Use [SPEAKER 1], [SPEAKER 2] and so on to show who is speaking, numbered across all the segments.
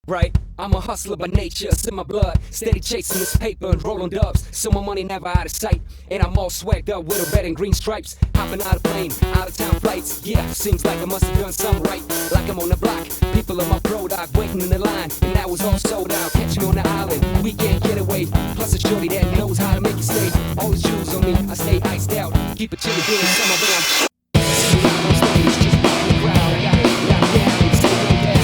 [SPEAKER 1] Right, I'm a hustler by nature, it's in my blood. Steady chasing this paper and rolling dubs. So my money never out of sight. And I'm all swagged up with a red and green stripes. Hopping out of plane, out of town flights. Yeah, seems like I must have done something right. Like I'm on the block, people on my pro dog waiting in the line. And that was all sold out. Catch me on the island, weekend getaway. Plus a shorty that knows how to make you stay. All the jewels on me, I stay iced out. Keep it chilly during summer, but I'm see me out on stage, just rocking the crowd. I got it locked down, stay no down.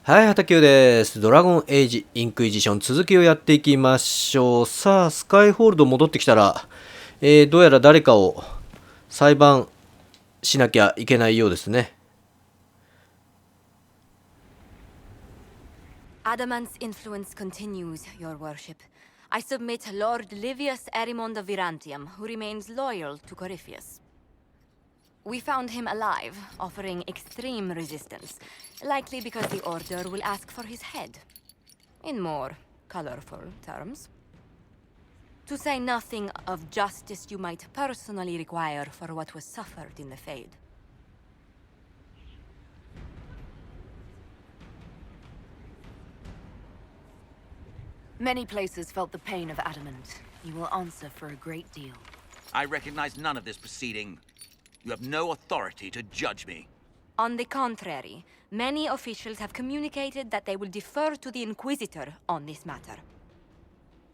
[SPEAKER 2] はい、HataQです。ドラゴンエイジ、インクイジション、続きをやっていきましょう。さあ、スカイホールド戻ってきたら、どうやら誰かを裁判しなきゃいけないようですね。
[SPEAKER 3] Adamant's influence continues, your worship. I submit Lord Livius Erimond of Virantium, who remains loyal to Corypheus.We found him alive, offering extreme resistance, likely because the Order will ask for his head. In more colorful terms. To say nothing of justice you might personally require for what was suffered in the Fade.
[SPEAKER 4] Many places felt the pain of Adamant. You will answer for a great deal.
[SPEAKER 5] I recognize none of this proceeding.You have no authority to judge me.
[SPEAKER 3] On the contrary, many officials have communicated that they will defer to the Inquisitor on this matter.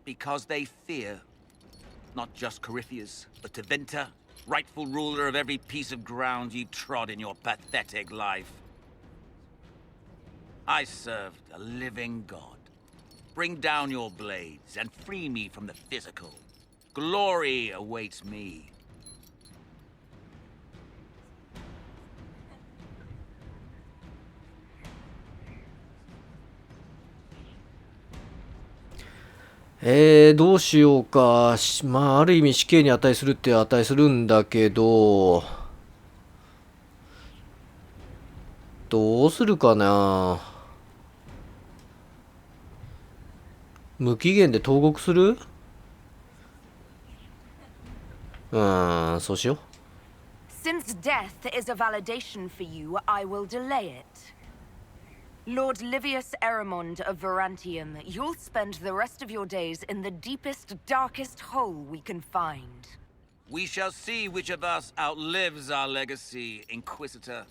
[SPEAKER 5] Because they fear, not just Corypheus, but Tevinter, rightful ruler of every piece of ground you trod in your pathetic life. I served a living god. Bring down your blades and free me from the physical. Glory awaits me.
[SPEAKER 2] どうしようか。まあ、ある意味死刑に値するって値するんだけど、どうするかな。無期限で投獄する？そうしよう。
[SPEAKER 4] Since death is a validation for you, I will delay it.Lord Livius Erimond of Virantium, you'll spend the rest of your days in the deepest, darkest hole we can find.
[SPEAKER 5] We shall see which of us outlives our legacy, Inquisitor.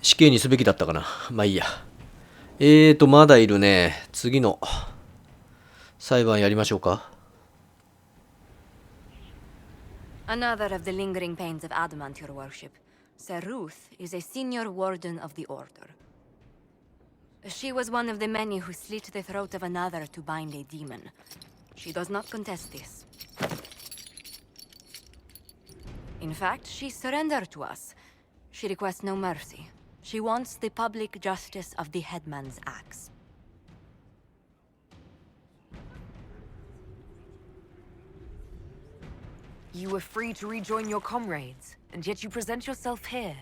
[SPEAKER 2] 死刑にすべきだったかな。まあいいや。まだいるね。次の裁判やりましょうか。
[SPEAKER 3] Another of the lingering pains of Adamant, your worship. Sir Ruth is a senior warden of the Order. She was one of the many who slit the throat of another to bind a demon. She does not contest this. In fact, she surrendered to us. She requests no mercy. She wants the public justice of the headman's axe.
[SPEAKER 4] You were free to rejoin your comrades, and yet you present yourself here.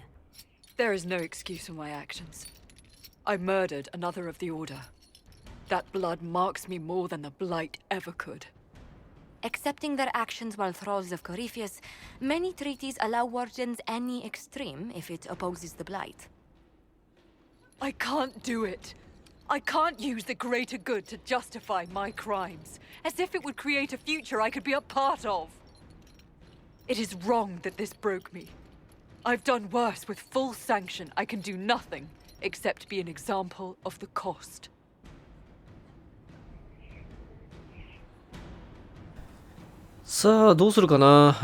[SPEAKER 6] There is no excuse for my actions. I murdered another of the Order. That blood marks me more than the Blight ever could.
[SPEAKER 3] Accepting their actions while thralls of Corypheus, many treaties allow wardens any extreme if it opposes the Blight.
[SPEAKER 6] I can't do it. I can't use the greater good to justify my crimes, as if it would create a future I could be a part of. It is wrong that this broke me. I've done worse with full sanction. I can do nothing except be an example of the cost.
[SPEAKER 2] さあどうするかな。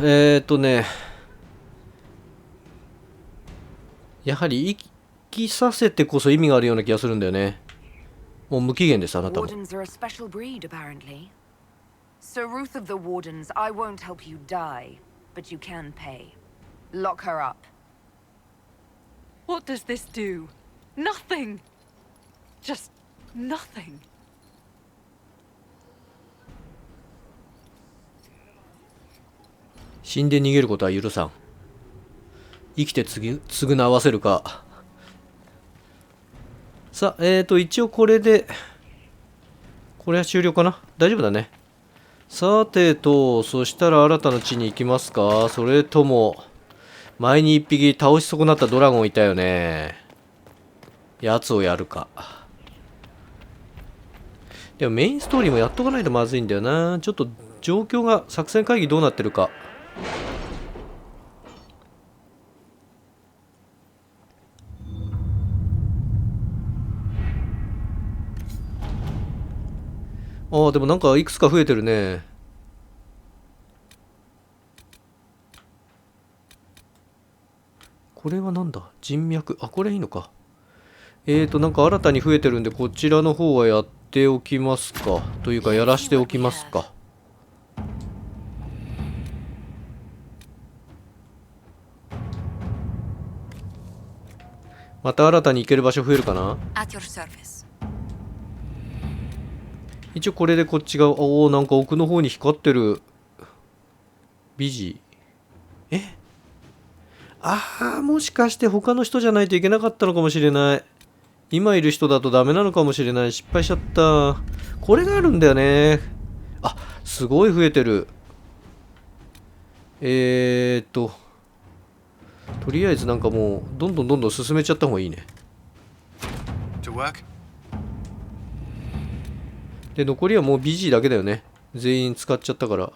[SPEAKER 2] やはり生きさせてこそ意味があるような気がするんだよね。もう無期限です、あなたも。
[SPEAKER 4] Wardens are a special breed, apparently. Sir Ruth of the Wardens, I won't help you die, but you can pay. Lock her up.
[SPEAKER 6] What does this do? Nothing! Just nothing.
[SPEAKER 2] 死んで逃げることは許さん。生きて償わせるか。さあ、一応これで、これは終了かな。大丈夫だね。さてと、そしたら新たな地に行きますか。それとも、前に一匹倒し損なったドラゴンいたよね。やつをやるか。でもメインストーリーもやっとかないとまずいんだよな。ちょっと状況が、作戦会議どうなってるか。ああ、でもなんかいくつか増えてるね。これはなんだ、人脈。あ、これいいのか。なんか新たに増えてるんで、こちらの方はやっておきますか。というか、やらしておきますか。また新たに行ける場所増えるかな。一応これでこっちが、おお、なんか奥の方に光ってるビジ。ああ、もしかして他の人じゃないといけなかったのかもしれない。今いる人だとダメなのかもしれない。失敗しちゃった。これがあるんだよね。あ、すごい増えてる。とりあえずなんかもうどんどん進めちゃった方がいいね。で、残りはもう BG だけだよね。全員使っちゃったから。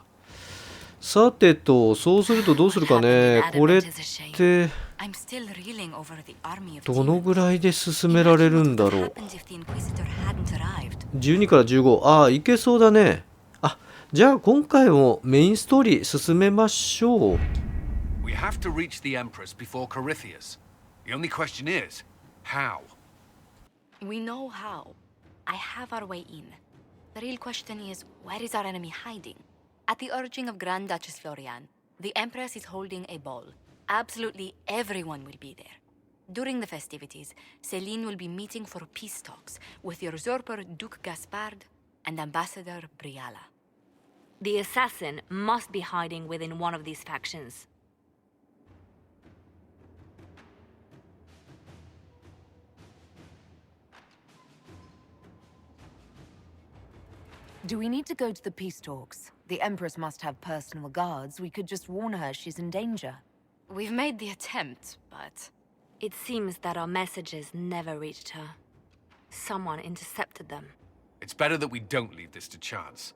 [SPEAKER 2] さてと、そうするとどうするかね。これってどのぐらいで進められるんだろう。12から15。ああ、いけそうだね。あ、じゃあ今回もメインストーリー進めましょう。
[SPEAKER 7] We have to reach the Empress before Corypheus. The only question is, how?
[SPEAKER 3] We know how. I have our way in. The real question is, where is our enemy hiding? At the urging of Grand Duchess Florian, the Empress is holding a ball. Absolutely everyone will be there. During the festivities, Celine will be meeting for peace talks with the usurper Duke Gaspard and Ambassador Briala.
[SPEAKER 8] The assassin must be hiding within one of these factions.
[SPEAKER 4] Do we need to go to the peace talks? The Empress must have personal guards. We could just warn her she's in danger.
[SPEAKER 3] We've made the attempt, but...
[SPEAKER 8] It seems that our messages never reached her. Someone intercepted them.
[SPEAKER 7] It's better that we don't leave this to chance.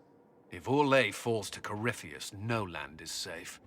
[SPEAKER 7] If Orlais falls to Corypheus, no land is safe.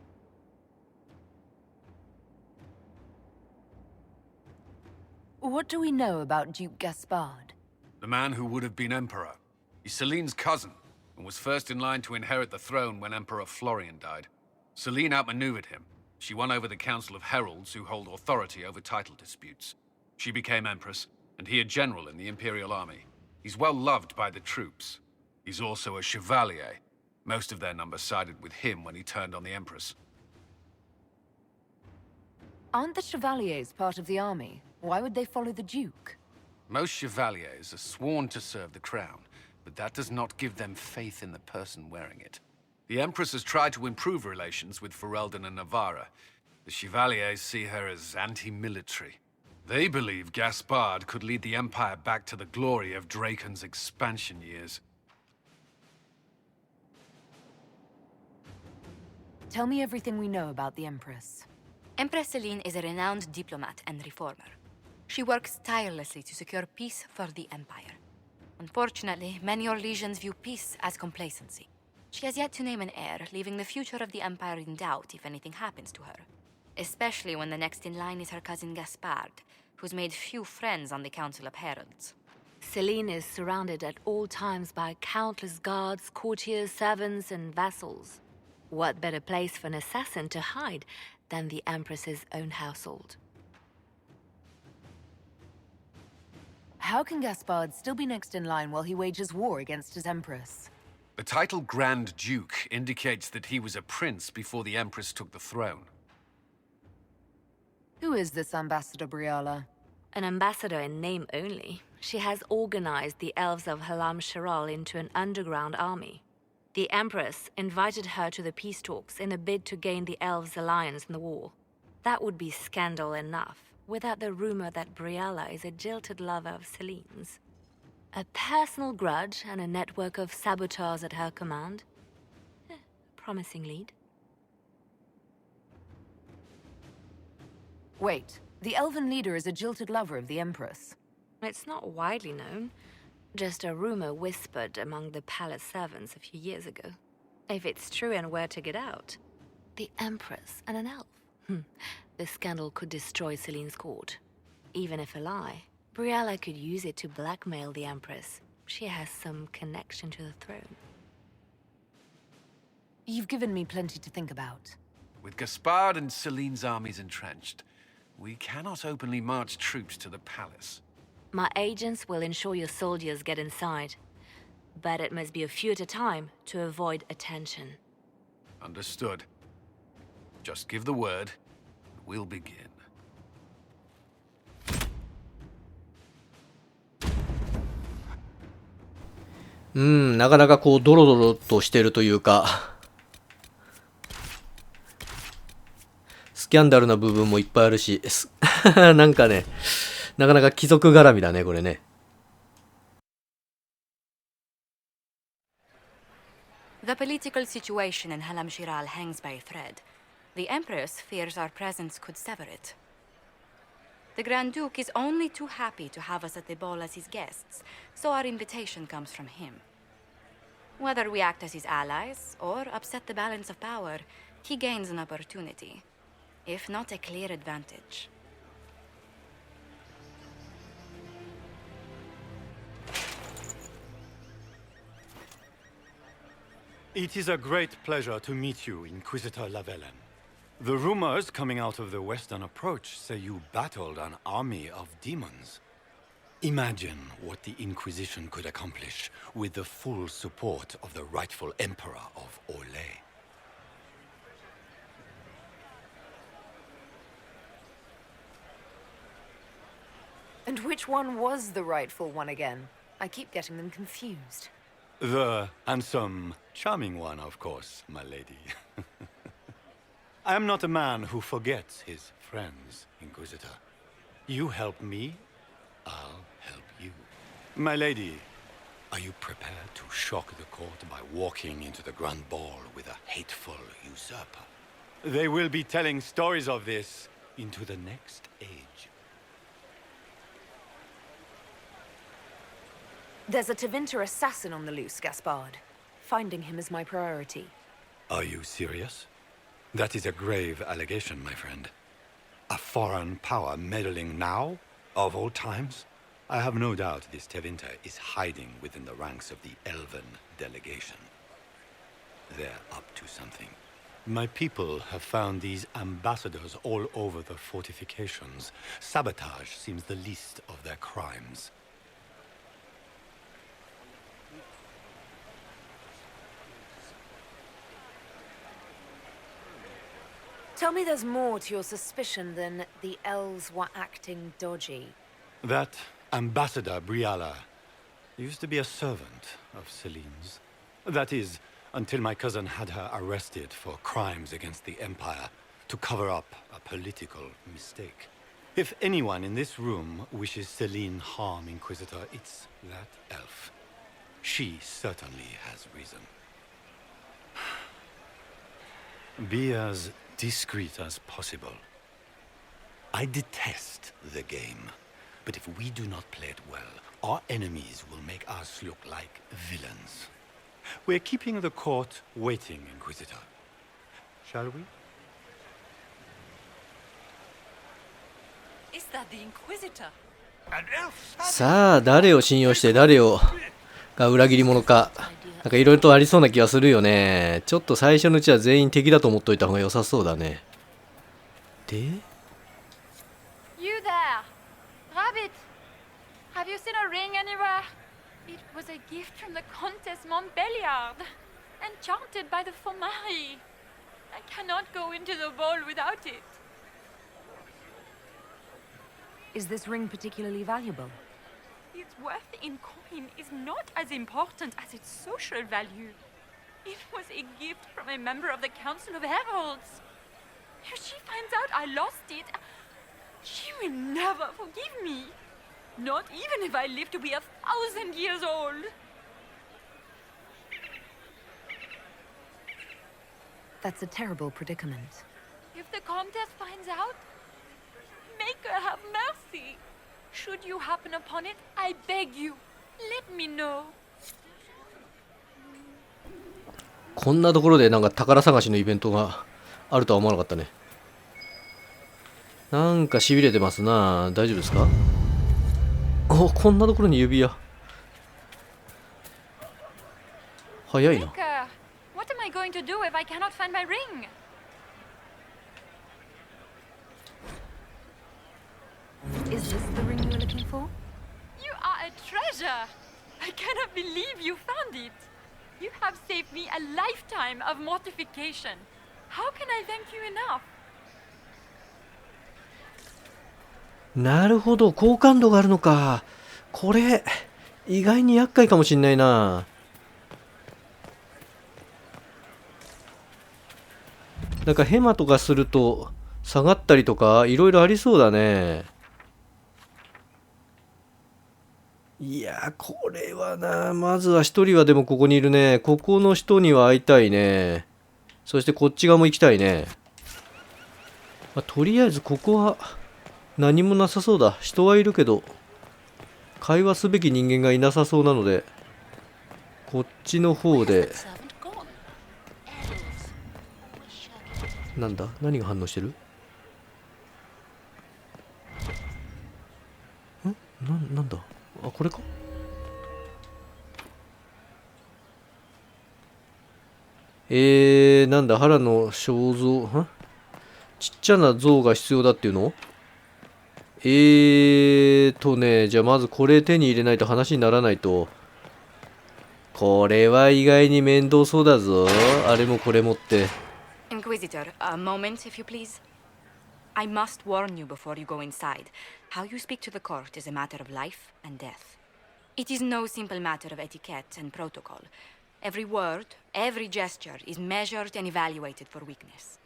[SPEAKER 4] What do we know about Duke Gaspard?
[SPEAKER 7] The man who would have been Emperor. He's Celine's cousin, and was first in line to inherit the throne when Emperor Florian died. Celine outmaneuvered him. She won over the Council of Heralds, who hold authority over title disputes. She became Empress, and he a general in the Imperial Army. He's well loved by the troops. He's also a Chevalier. Most of their number sided with him when he turned on the Empress.
[SPEAKER 4] Aren't the Chevaliers part of the army? Why would they follow the Duke?
[SPEAKER 7] Most Chevaliers are sworn to serve the crown, but that does not give them faith in the person wearing it. The Empress has tried to improve relations with Ferelden and Navarra. The Chevaliers see her as anti-military. They believe Gaspard could lead the Empire back to the glory of Draken's expansion years.
[SPEAKER 4] Tell me everything we know about the Empress.
[SPEAKER 3] Empress Celine is a renowned diplomat and reformer. She works tirelessly to secure peace for the Empire. Unfortunately, many Orlesians view peace as complacency. She has yet to name an heir, leaving the future of the Empire in doubt if anything happens to her. Especially when the next in line is her cousin Gaspard, who's made few friends on the Council of Heralds.
[SPEAKER 8] Celine is surrounded at all times by countless guards, courtiers, servants, and vassals. What better place for an assassin to hide than the Empress's own household?
[SPEAKER 4] How can Gaspard still be next in line while he wages war against his Empress?
[SPEAKER 7] The title Grand Duke indicates that he was a prince before the Empress took the throne.
[SPEAKER 4] Who is this Ambassador Briala?
[SPEAKER 8] An ambassador in name only. She has organized the elves of Halam Shiral into an underground army. The Empress invited her to the peace talks in a bid to gain the elves' alliance in the war. That would be scandal enough, without the rumor that Briala is a jilted lover of Celine's. A personal grudge and a network of saboteurs at her command. Promising lead.
[SPEAKER 4] Wait, the elven leader is a jilted lover of the Empress.
[SPEAKER 8] It's not widely known. Just a rumor whispered among the palace servants a few years ago. If it's true and were to get out, the Empress and an elf. The scandal could destroy Celine's court. Even if a lie, Briala could use it to blackmail the Empress. She has some connection to the throne.
[SPEAKER 4] You've given me plenty to think about.
[SPEAKER 7] With Gaspard and Celine's armies entrenched, we cannot openly march troops to the palace.
[SPEAKER 8] My agents will ensure your soldiers get inside. But it must be a few at a time to avoid attention.
[SPEAKER 7] Understood. Just give the word, and we'll begin.
[SPEAKER 2] なかなかこうドロドロとしてるというか、スキャンダルな部分もいっぱいあるし、なんかね、なかなか貴族絡みだねこれね。
[SPEAKER 3] The political situation in Halam Shiral hangs by a thread. The Empress fears our presence could sever it. The Grand Duke is only too happy to have us at the ball as his guests, so our invitation comes from him. Whether we act as his allies or upset the balance of power, he gains an opportunity, if not a clear advantage.
[SPEAKER 9] It is a great pleasure to meet you, Inquisitor Lavellen. The rumors coming out of the Western Approach say you battled an army of demons. Imagine what the Inquisition could accomplish with the full support of the rightful Emperor of Olay.
[SPEAKER 4] And which one was the rightful one again? I keep getting them confused.
[SPEAKER 9] The handsome, charming one, of course, my lady. I am not a man who forgets his friends, Inquisitor. You help me, I'll help you. My lady, are you prepared to shock the court by walking into the Grand Ball with a hateful usurper? They will be telling stories of this into the next age.
[SPEAKER 4] There's a Tevinter assassin on the loose, Gaspard. Finding him is my priority.
[SPEAKER 9] Are you serious? That is a grave allegation, my friend. A foreign power meddling now, of all times? I have no doubt this Tevinter is hiding within the ranks of the Elven delegation. They're up to something. My people have found these ambassadors all over the fortifications. Sabotage seems the least of their crimes.
[SPEAKER 4] Tell me there's more to your suspicion than the elves were acting dodgy.
[SPEAKER 9] That Ambassador Briala used to be a servant of Celine's. That is, until my cousin had her arrested for crimes against the Empire to cover up a political mistake. If anyone in this room wishes Celine harm, Inquisitor, it's that elf. She certainly has reason. Be as discreet as possible. I detest the game, but if we do not play it well, our enemies will make us look like villains. We're keeping the court waiting, Inquisitor. Shall we?
[SPEAKER 6] Is that the Inquisitor?
[SPEAKER 2] さあ誰を信用して誰をが裏切り者か、なんかいろいろとありそうな気がするよね。ちょっと最初のうちは全員敵だと思っといた方が良さそうだね。で
[SPEAKER 10] You there! Rabbit! Have you seen a ring anywhere? It was a gift from the Comtesse Montbéliard, enchanted by the Fomari. I cannot go into the ball without it.
[SPEAKER 4] Is this ring particularly valuable?
[SPEAKER 10] Its worth in coin is not as important as its social value. It was a gift from a member of the Council of Heralds. If she finds out I lost it, she will never forgive me. Not even if I live to be 1,000 years old.
[SPEAKER 4] That's a terrible predicament.
[SPEAKER 10] If the Comtesse finds out, make her have mercy. Should you happen upon it, I beg you, let me know.
[SPEAKER 2] こんなところでなんか宝探しのイベントがあるとは思わなかったね。なんかしびれてますな。大丈夫ですか？お、こんなところに指輪。早いな。
[SPEAKER 10] What am I going to do if I cannot find my ring?
[SPEAKER 4] Is this the ring you were looking for?
[SPEAKER 10] You are a treasure! I cannot believe you found it! You have saved me a lifetime of mortification. How can I thank you enough?
[SPEAKER 2] なるほど、好感度があるのか。これ意外に厄介かもしんないな。なんかヘマとかすると下がったりとかいろいろありそうだね。いや、これはな、まずは一人はでもここにいるね。ここの人には会いたいね。そしてこっち側も行きたいね。まあ、とりあえずここは何もなさそうだ。人はいるけど会話すべき人間がいなさそうなので、こっちの方で。なんだ、何が反応してる？なんだ、あ、これか。なんだ、腹の肖像、ちっちゃな像が必要だっていうの？じゃあまずこれ手に入れないと話にならないと。これは意外に面倒そうだぞ。あれもこれもって。
[SPEAKER 3] Inquisitor, a moment, if you please. I must warn you before you go inside. How you speak to the court is a matter of life and death. It is no simple matter of etiquette and protocol. Every word, every gesture is measured and evaluated for weakness.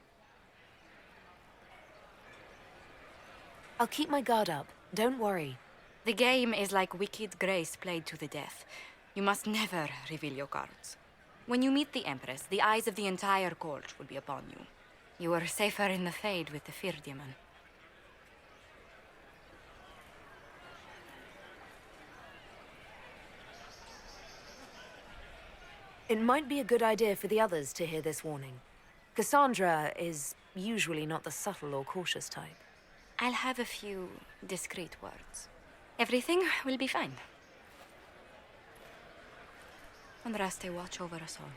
[SPEAKER 4] I'll keep my guard up. Don't worry.
[SPEAKER 3] The game is like wicked grace played to the death. You must never reveal your cards. When you meet the Empress, the eyes of the entire court will be upon you. You are safer in the Fade with the Fear Demon.
[SPEAKER 4] It might be a good idea for the others to hear this warning. Cassandra is usually not the subtle or cautious type.
[SPEAKER 3] I'll have a few discreet words. Everything will be fine. Andraste, watch over us all.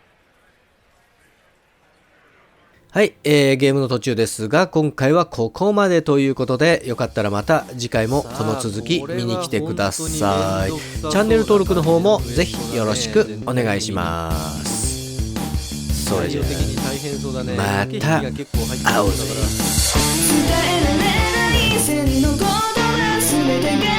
[SPEAKER 2] はい、ゲームの途中ですが、今回はここまでということで、よかったらまた次回もこの続き見に来てください。チャンネル登録の方もぜひよろしくお願いします。それじゃあまた会おうぜ。伝えられない線の言葉全てが